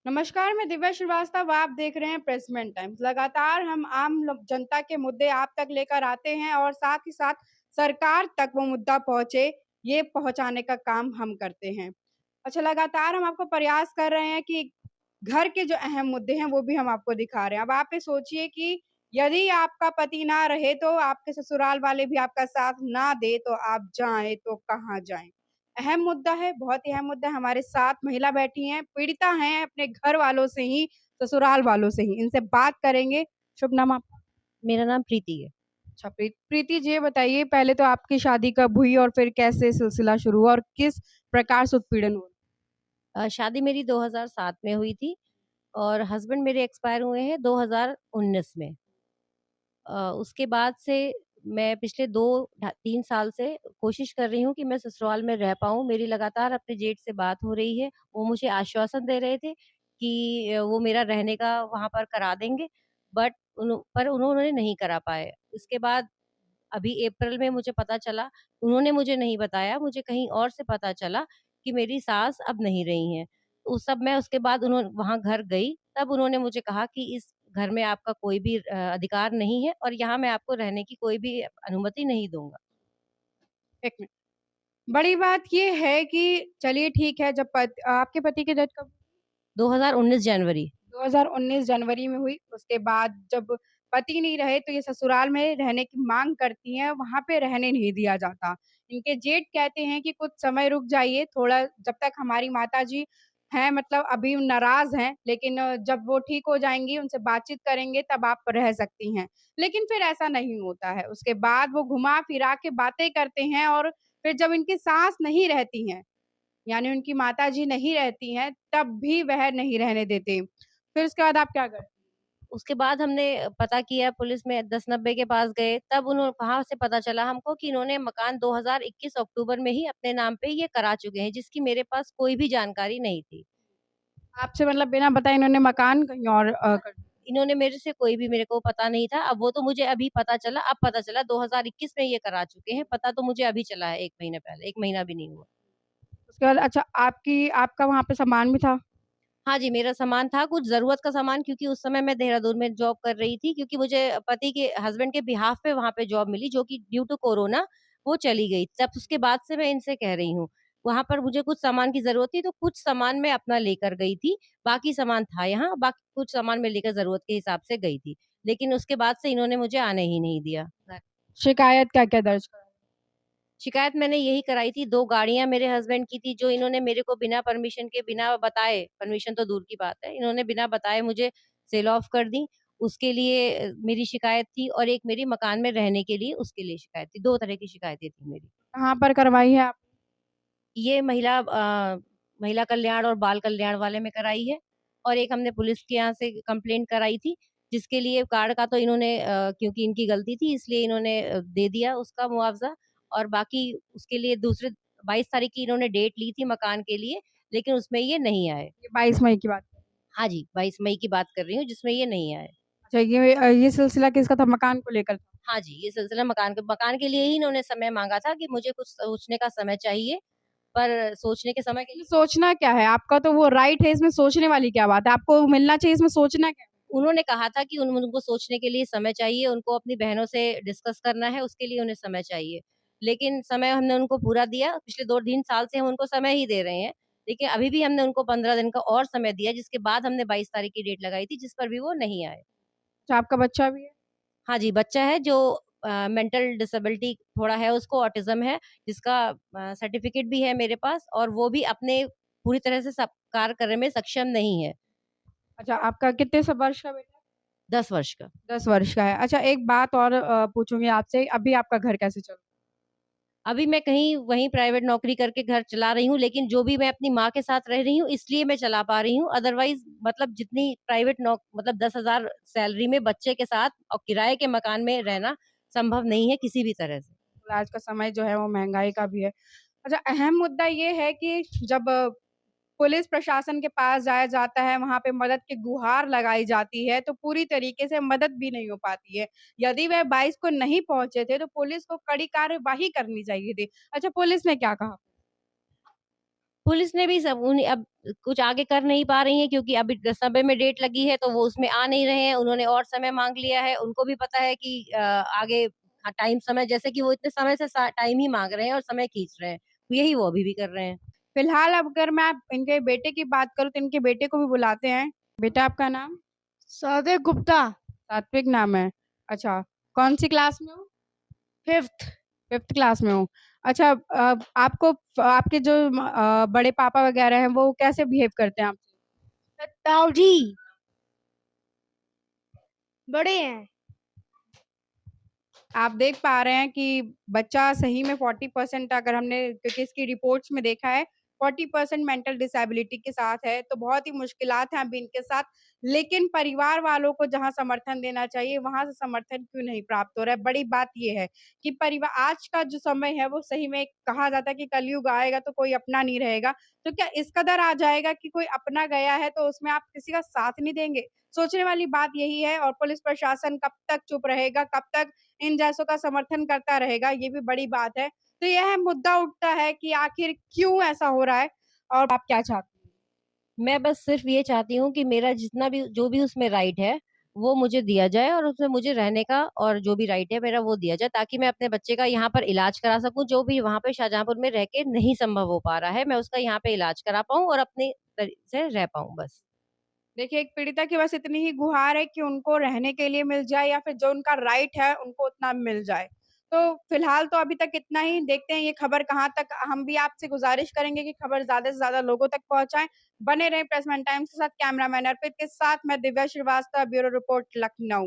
नमस्कार, मैं दिव्या श्रीवास्तव, आप देख रहे हैं प्रेसमेंट टाइम्स। लगातार हम आम लोग जनता के मुद्दे आप तक लेकर आते हैं और साथ ही साथ सरकार तक वो मुद्दा पहुँचे, ये पहुँचाने का काम हम करते हैं। अच्छा, लगातार हम आपको प्रयास कर रहे हैं कि घर के जो अहम मुद्दे हैं, वो भी हम आपको दिखा रहे हैं। अब आप ये सोचिए कि यदि आपका पति ना रहे, तो आपके ससुराल वाले भी आपका साथ ना दें, तो आप जाएँ तो कहाँ जाएँ? अहम मुद्दा है, बहुत ही अहम मुद्दा है। हमारे साथ महिला बैठी हैं, पीड़िता हैं अपने घर वालों से ही, ससुराल वालों से ही। इनसे बात करेंगे। शुभ नाम आपका? मेरा नाम प्रीति है। अच्छा, प्रीति जी, ये बताइए पहले तो आपकी शादी कब हुई और फिर कैसे सिलसिला शुरू हुआ और किस प्रकार से उत्पीड़न हुआ? शादी मेरी 2007 में हुई थी और हस्बैंड मेरे एक्सपायर हुए हैं 2019 में। उसके बाद से मैं पिछले 2 3 साल से कोशिश कर रही हूँ कि मैं ससुराल में रह पाऊँ। मेरी लगातार अपने जेठ से बात हो रही है। वो मुझे आश्वासन दे रहे थे कि वो मेरा रहने का वहाँ पर करा देंगे, बट उन्होंने नहीं करा पाए। इसके बाद अभी अप्रैल में मुझे पता चला, उन्होंने मुझे नहीं बताया, मुझे कहीं और से पता चला कि मेरी सास अब नहीं रही हैं। उस सब मैं उसके बाद वहाँ घर गई, तब उन्होंने मुझे कहा कि इस घर में आपका कोई भी अधिकार नहीं है और यहाँ मैं आपको रहने की कोई भी अनुमति नहीं दूँगा। एक मिनट। बड़ी बात ये है कि चलिए ठीक है, जब आपके पति की डेथ कब 2019 जनवरी। 2019 जनवरी में हुई, उसके बाद जब पति नहीं रहे तो ये ससुराल में रहने की माँग करती हैं, वहाँ पे रहने नहीं दिया जाता। इनके जेठ कहते हैं कि कुछ समय रुक जाइए, थोड़ा जब तक हमारी माताजी हैं मतलब अभी नाराज़ हैं, लेकिन जब वो ठीक हो जाएँगी, उनसे बातचीत करेंगे तब आप रह सकती हैं। लेकिन फिर ऐसा नहीं होता है, उसके बाद वो घुमा-फिरा के बातें करते हैं और फिर जब इनकी सास नहीं रहती हैं, यानी उनकी माताजी नहीं रहती हैं, तब भी वह नहीं रहने देते। फिर उसके बाद आप क्या करती? उसके बाद हमने पता किया पुलिस में 1090 के पास गए, तब वहाँ से पता चला हमको कि इन्होंने मकान 2021 अक्टूबर में ही अपने नाम पे ये करा चुके हैं, जिसकी मेरे पास कोई भी जानकारी नहीं थी। आपसे मतलब बिना बताए इन्होंने मकान कहीं और कर इन्होंने मेरे से कोई भी मेरे को पता नहीं था। अब वो तो मुझे अभी पता चला, अब पता चला 2021 में ये करा चुके हैं। पता तो मुझे अभी चला है 1 महीने पहले, 1 महीना भी नहीं हुआ। उसके बाद अच्छा आपका वहाँ पे सामान भी था? हाँ जी, मेरा सामान था, कुछ ज़रूरत का सामान, क्योंकि उस समय मैं देहरादून में जॉब कर रही थी, क्योंकि मुझे पति के हस्बैंड के बिहाफ़ पे वहाँ पे जॉब मिली, जो कि ड्यू टू कोरोना वो चली गई। तब उसके बाद से मैं इनसे कह रही हूँ। वहाँ पर मुझे कुछ सामान की ज़रूरत थी, तो कुछ सामान मैं अपना लेकर गई थी। बाकी सामान था यहाँ, बाकी कुछ सामान मैं लेकर ज़रूरत के हिसाब से गई थी। लेकिन उसके बाद से इन्होंने मुझे आने ही नहीं दिया। शिकायत क्या-क्या दर्ज कराई? शिकायत मैंने यही कराई थी, 2 गाड़ियाँ मेरे हस्बैंड की थी, जो इन्होंने मेरे को बिना परमिशन के, बिना बताए, परमिशन तो दूर की बात है, इन्होंने बिना बताए मुझे सेल ऑफ कर दी। उसके लिए मेरी शिकायत थी, और एक मेरी मकान में रहने के लिए, उसके लिए शिकायत थी। 2 तरह की शिकायतें थी मेरी। कहाँ पर करवाई है आप? ये महिला कल्याण और बाल कल्याण वाले में कराई है, और एक हमने पुलिस के यहाँ से कंप्लेंट कराई थी, जिसके लिए कार्ड का तो इन्होंने क्योंकि इनकी गलती थी, इसलिए इन्होंने दे दिया उसका मुआवज़ा, और बाकी उसके लिए दूसरे 22 तारीख की इन्होंने डेट ली थी मकान के लिए, लेकिन उसमें ये नहीं आए। ये 22 मई की बात है। हाँ जी, 22 मई की बात कर रही हूँ, जिसमें ये नहीं आए। अच्छा, ये सिलसिला किसका था? मकान को लेकर था? हाँ जी, ये सिलसिला मकान के लिए ही इन्होंने समय माँगा था कि मुझे कुछ सोचने का समय चाहिए, पर सोचने के समय के इसमें लिए सोचना क्या है? आपका तो वो राइट है, इसमें सोचने वाली क्या बात है? आपको मिलना चाहिए, इसमें सोचना क्या है? उन्होंने कहा था कि उनको सोचने के लिए समय चाहिए, उनको अपनी बहनों से डिस्कस करना है, उसके लिए उन्हें समय चाहिए। लेकिन समय हमने उनको पूरा दिया, पिछले 2 3 साल से हम उनको समय ही दे रहे हैं। लेकिन अभी भी हमने उनको 15 दिन का और समय दिया, जिसके बाद हमने 22 तारीख की डेट लगाई थी, जिस पर भी वो नहीं आए। अच्छा, आपका बच्चा भी है? हाँ जी, बच्चा है जो मेंटल डिसेबिलिटी थोड़ा है, उसको ऑटिज़्म है, जिसका सर्टिफ़िकेट भी है मेरे पास, और वो भी अपने पूरी तरह से सब कार्य करने में सक्षम नहीं है, अच्छा, आपका कितने स वर्ष का बेटा है? 10 वर्ष का। 10 वर्ष का है। अच्छा, एक बात और पूछूँगी आपसे, अभी आपका घर कैसे चल रहा है? अभी मैं कहीं वहीं प्राइवेट नौकरी करके घर चला रही हूँ, लेकिन जो भी मैं अपनी माँ के साथ रह रही हूँ, इसलिए मैं चला पा रही हूँ। अदरवाइज़ मतलब जितनी प्राइवेट मतलब 10,000 सैलरी में बच्चे के साथ और किराए के मकान में रहना संभव नहीं है किसी भी तरह से। आज का समय जो है वो महँगाई का भी है। अच्छा, अहम मुद्दा ये है कि जब पुलिस प्रशासन के पास जाया जाता है, वहाँ पे मदद की गुहार लगाई जाती है, तो पूरी तरीके से मदद भी नहीं हो पाती है। यदि वह 22 को नहीं पहुँचे थे, तो पुलिस को कड़ी कार्यवाही करनी चाहिए थी। अच्छा, पुलिस ने क्या कहा? पुलिस ने भी सब उन्हें अब कुछ आगे कर नहीं पा रही है क्योंकि अभी समय में डेट लगी है तो वो उसमें आ नहीं रहे हैं। उन्होंने और समय माँग लिया है। उनको भी पता है कि आगे टाइम समय जैसे कि वो इतने समय से टाइम ही माँग रहे हैं और समय खींच रहे हैं। तो यही वो अभी भी कर रहे हैं। फिलहाल अब अगर मैं आप इनके बेटे की बात करूँ तो इनके बेटे को भी बुलाते हैं। बेटा आपका नाम? सादिक गुप्ता। सात्विक नाम है। अच्छा, कौन-सी क्लास में हो? 5th। 5th क्लास में हो। अच्छा आपको आपके जो बड़े पापा वगैरह हैं वो कैसे बिहेव करते हैं आपसे? ताऊ जी बड़े हैं। आप देख पा रहे हैं कि बच्चा सही में 40% अगर हमने क्योंकि इसकी रिपोर्ट्स में देखा है 40% मेंटल डिसेबिलिटी के साथ है, तो बहुत ही मुश्किलात हैं अभी इनके साथ। लेकिन परिवार वालों को जहाँ समर्थन देना चाहिए, वहाँ से समर्थन क्यों नहीं प्राप्त हो रहा है? बड़ी बात ये है कि आज का जो समय है वो सही में कहा जाता है कि कलयुग आएगा तो कोई अपना नहीं रहेगा। तो क्या इस कदर आ जाएगा कि कोई अपना गया है तो उसमें आप किसी का साथ नहीं देंगे? सोचने वाली बात यही है और पुलिस प्रशासन कब तक चुप रहेगा, कब तक इन जैसों का समर्थन करता रहेगा, ये भी बड़ी बात है। तो यह मुद्दा उठता है कि आखिर क्यों ऐसा हो रहा है और आप क्या चाहती हैं? मैं बस सिर्फ़ ये चाहती हूँ कि मेरा जितना भी जो भी उसमें राइट है, वो मुझे दिया जाए और उसमें मुझे रहने का और जो भी राइट है मेरा वो दिया जाए ताकि मैं अपने बच्चे का यहाँ पर इलाज करा सकूँ, जो भी वहाँ पे शाहजहाँपुर में रह के नहीं संभव हो पा रहा है, मैं उसका यहाँ पे इलाज करा पाऊँ और अपनी से रह पाऊँ बस। देखिए, एक पीड़िता की बस इतनी ही गुहार है कि उनको रहने के लिए मिल जाए या फिर जो उनका राइट है, उनको उतना मिल जाए। तो फिलहाल तो अभी तक इतना ही, देखते हैं ये खबर कहाँ तक हम भी आपसे गुज़ारिश करेंगे कि खबर ज़्यादा से ज़्यादा लोगों तक पहुँचाएँ। बने रहें प्रेस वन टाइम्स के साथ, कैमरामैन अर्पित के साथ मैं दिव्या श्रीवास्तव, ब्यूरो रिपोर्ट लखनऊ।